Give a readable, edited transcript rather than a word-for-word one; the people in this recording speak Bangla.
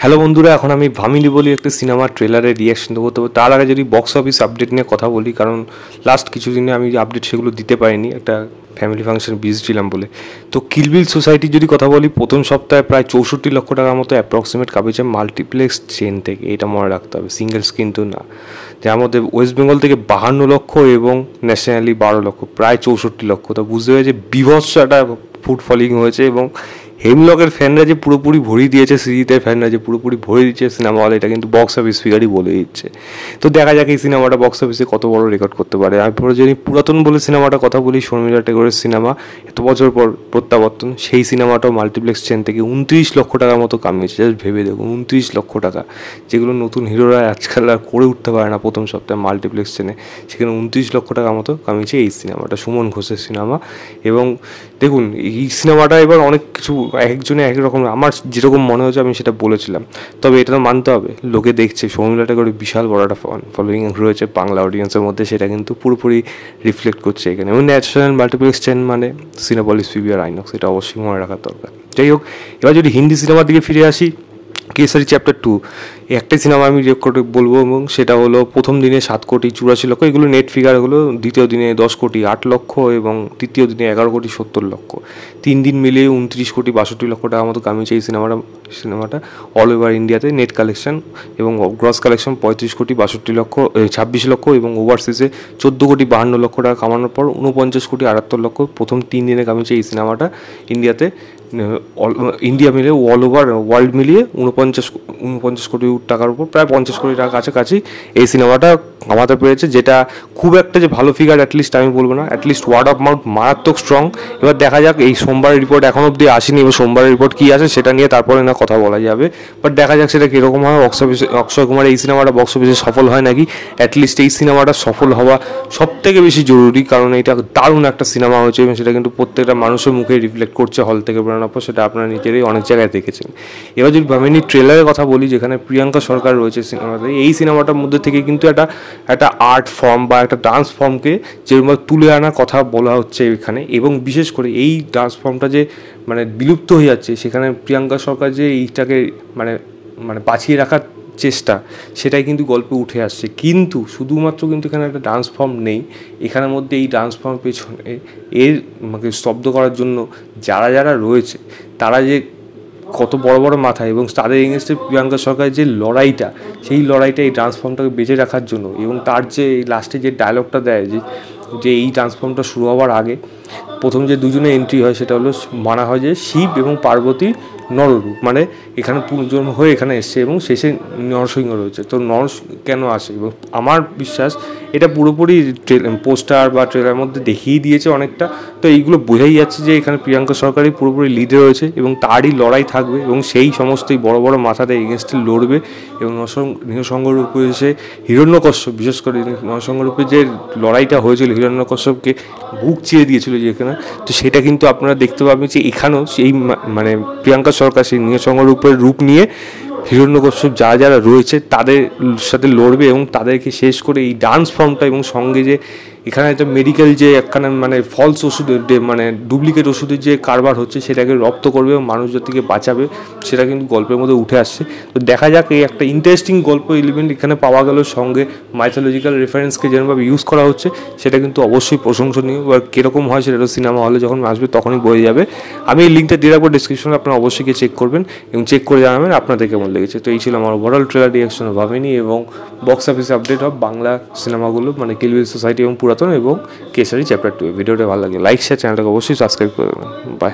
হ্যালো বন্ধুরা, এখন আমি ভামিনী বলি একটা সিনেমার ট্রেলারের রিয়াকশন দেবো। তবে তার আগে যদি বক্স অফিস আপডেট নিয়ে কথা বলি, কারণ লাস্ট কিছুদিনে আমি আপডেট সেগুলো দিতে পারিনি, একটা ফ্যামিলি ফাংশন বিজি ছিলাম বলে। তো কিল বিল সোসাইটির যদি কথা বলি, প্রথম সপ্তাহে প্রায় 64 লক্ষ টাকার মতো অ্যাপ্রক্সিমেট কামিয়েছে মাল্টিপ্লেক্স চেন থেকে। এটা মনে রাখতে হবে, সিঙ্গেলস কিন্তু না। যার মধ্যে ওয়েস্ট বেঙ্গল থেকে 52 লক্ষ এবং ন্যাশনালি 12 লক্ষ, প্রায় 64 লক্ষ। তো বুঝতে হয়েছে বিভৎস একটা ফুড ফলিং হয়েছে। এবং হেমলকের ফ্যানরা যে পুরোপুরি ভরিয়ে দিয়েছে, সিরিজের ফ্যানরা যে পুরোপুরি ভরে দিচ্ছে সিনেমা হলে, এটা কিন্তু বক্স অফিস ফিগারই বলে দিচ্ছে। তো দেখা যাক এই সিনেমাটা বক্স অফিসে কত বড় রেকর্ড করতে পারে। তারপরে যদি পুরাতন বলে সিনেমাটা কথা বলি, শর্মিলা টেগোরের সিনেমা, এত বছর পর প্রত্যাবর্তন, সেই সিনেমাটাও মাল্টিপ্লেক্স চেন থেকে 29 লক্ষ টাকার মতো কামিয়েছে। জাস্ট ভেবে দেখুন, 29 লক্ষ টাকা, যেগুলো নতুন হিরোরা আজকাল আর করে উঠতে পারে না প্রথম সপ্তাহে মাল্টিপ্লেক্স চেনে, সেখানে 29 লক্ষ টাকার মতো কামিয়েছে এই সিনেমাটা, সুমন ঘোষের সিনেমা। এবং দেখুন এই সিনেমাটা এবার অনেক কিছু একজনে এক রকম, আমার যেরকম মনে হচ্ছে আমি সেটা বলেছিলাম। তবে এটা তো মানতে হবে, লোকে দেখছে, শর্মিলাটা করে বিশাল বড় একটা ফলোয়িং রয়েছে বাংলা অডিয়েন্সের মধ্যে, সেটা কিন্তু পুরোপুরি রিফ্লেক্ট করছে এখানে। এবং ন্যাশনাল মাল্টিপ্লেক্স চেন মানে সিনেপলিস, পিভিআর, আইনক্স, এটা অবশ্যই মনে রাখার দরকার। যাই হোক, এবার যদি হিন্দি সিনেমার দিকে ফিরে আসি, কেসারি চ্যাপ্টার 2 একটাই সিনেমা আমি রেকর্ড বলবো, এবং সেটা হলো প্রথম দিনে 7 কোটি 84 লক্ষ, এগুলো নেট ফিগার হলো। দ্বিতীয় দিনে 10 কোটি 8 লক্ষ এবং তৃতীয় দিনে 11 কোটি 70 লক্ষ। 3 দিন মিলিয়ে 29 কোটি 62 লক্ষ টাকার মতো কামিয়েছে এই সিনেমাটা অল ওভার ইন্ডিয়াতে। নেট কালেকশন এবং গ্রস কালেকশন 35 কোটি 62 লক্ষ 26 লক্ষ, এবং ওভারসিজে 14 কোটি 52 লক্ষ টাকা কামানোর পর 49 কোটি 78 লক্ষ প্রথম 3 দিনে কামিয়েছে এই সিনেমাটা ইন্ডিয়াতে। ইন্ডিয়া মিলে অল ওভার ওয়ার্ল্ড মিলিয়ে 49 কোটি টাকার উপর, প্রায় 50 কোটি টাকার কাছাকাছি এই সিনেমাটা কামাতে পেরেছে, যেটা খুব একটা যে ভালো ফিগার অ্যাটলিস্ট আমি বলবো না, অ্যাটলিস্ট ওয়ার্ড অফ মাউথ মারাত্মক স্ট্রং। এবার দেখা যাক, এই সোমবারের রিপোর্ট এখন অবধি আসেনি, এবার সোমবারের রিপোর্ট কী আছে সেটা নিয়ে তারপরে না কথা বলা যাবে। বাট দেখা যাক সেটা কীরকম হয়। বক্স অফিসে অক্ষয় কুমার এই সিনেমাটা বক্স অফিসে সফল হয় নাকি। অ্যাটলিস্ট এই সিনেমাটা সফল হওয়া সব থেকে বেশি জরুরি, কারণ এটা দারুণ একটা সিনেমা হয়েছে এবং সেটা কিন্তু প্রত্যেকটা মানুষের মুখে রিফ্লেক্ট করছে হল থেকে বেরোনোর পর, সেটা আপনারা নিজেরাই অনেক জায়গায় দেখেছেন। এবার যদি ভামিনী ট্রেলারের কথা বলি, যেখানে প্রিয়াঙ্কা সরকার রয়েছে সিনেমাতে, এই সিনেমাটার মধ্যে থেকে কিন্তু একটা আর্ট ফর্ম বা একটা ডান্স ফর্মকে যেরকম তুলে আনার কথা বলা হচ্ছে এখানে। এবং বিশেষ করে এই ডান্স ফর্মটা যে মানে বিলুপ্ত হয়ে যাচ্ছে, সেখানে প্রিয়াঙ্কা সরকার যে এইটাকে মানে মানে বাঁচিয়ে রাখার চেষ্টা, সেটাই কিন্তু গল্পে উঠে আসছে। কিন্তু শুধুমাত্র কিন্তু এখানে একটা ডান্স ফর্ম নেই, এখানের মধ্যে এই ডান্স ফর্ম পেছনে এর মানে স্তব্ধ করার জন্য যারা যারা রয়েছে, তারা যে কত বড় বড় মাথা, এবং তাদের এগেনস্টে প্রিয়াঙ্কা সরকারের যে লড়াইটা, সেই লড়াইটা এই ডান্স ফর্মটাকে বেঁচে রাখার জন্য। এবং তার যে লাস্টে যে ডায়লগটা দেয়, যে এই ডান্স ফর্মটা শুরু হওয়ার আগে প্রথম যে দুজনে এন্ট্রি হয়, সেটা হলো মানা হয় যে শিব এবং পার্বতীর নররূপ, মানে এখানে পুনর্জন্ম হয়ে এখানে এসছে, এবং শেষে নরসিংহ রয়েছে। তো কেন আসে, এবং আমার বিশ্বাস এটা পুরোপুরি পোস্টার বা ট্রেলারের মধ্যে দেখিয়ে দিয়েছে অনেকটা। তো এইগুলো বোঝাই যাচ্ছে যে এখানে প্রিয়াঙ্কা সরকারই পুরোপুরি লিডে রয়েছে, এবং তারই লড়াই থাকবে, এবং সেই সমস্তই বড় বড় মাথাদের এগেনস্টে লড়বে। এবং নরসিংহরূপে এসে হিরণ্যকশ্যপ, বিশেষ করে নরসিংহরূপে যে লড়াইটা হয়েছিল, হিরণ্যকশ্যপকে বুক চিরে দিয়েছিল যেখানে, তো সেটা কিন্তু আপনারা দেখতে পাবেন যে এখানেও সেই মানে প্রিয়াঙ্কা সরকার সেই নরসিংহরূপের রূপ নিয়ে হিরণ্যকশ্যপ যারা রয়েছে তাদের সাথে লড়বে, এবং তাদেরকে শেষ করে এই ডান্স ফর্মটা, এবং সঙ্গে যে এখানে একটা মেডিকেল যে একখানে মানে ফলস ওষুধের মানে ডুপ্লিকেট ওষুধের যে কারবার হচ্ছে, সেটাকে রপ্ত করবে এবং মানুষ জাতিকে বাঁচাবে, সেটা কিন্তু গল্পের মধ্যে উঠে আসছে। তো দেখা যাক, এই একটা ইন্টারেস্টিং গল্প এলিমেন্ট এখানে পাওয়া গেল, সঙ্গে মাইথোলজিক্যাল রেফারেন্সকে যেরকমভাবে ইউজ করা হচ্ছে, সেটা কিন্তু অবশ্যই প্রশংসনীয়। এবার কীরকম হয় সেটা সিনেমা হলে যখন আসবে তখনই বোঝা যাবে। আমি এই লিঙ্কটা দিয়ে রাখবো ডিসক্রিপশনে, আপনারা অবশ্যই গিয়ে চেক করবেন এবং চেক করে জানাবেন আপনাদের কেমন লেগেছে। তো এই ছিল আমার overall trailer reaction of Bhamini এবং box office update of Bangla সিনেমাগুলো, মানে কিল বিল সোসাইটি এবং পুরাতন এবং কেসারি চ্যাপ্টার 2। ভিডিওটা ভালো লাগে লাইক শেয়ার, চ্যানেলটাকে অবশ্যই সাবস্ক্রাইব করে দেবেন। বাই।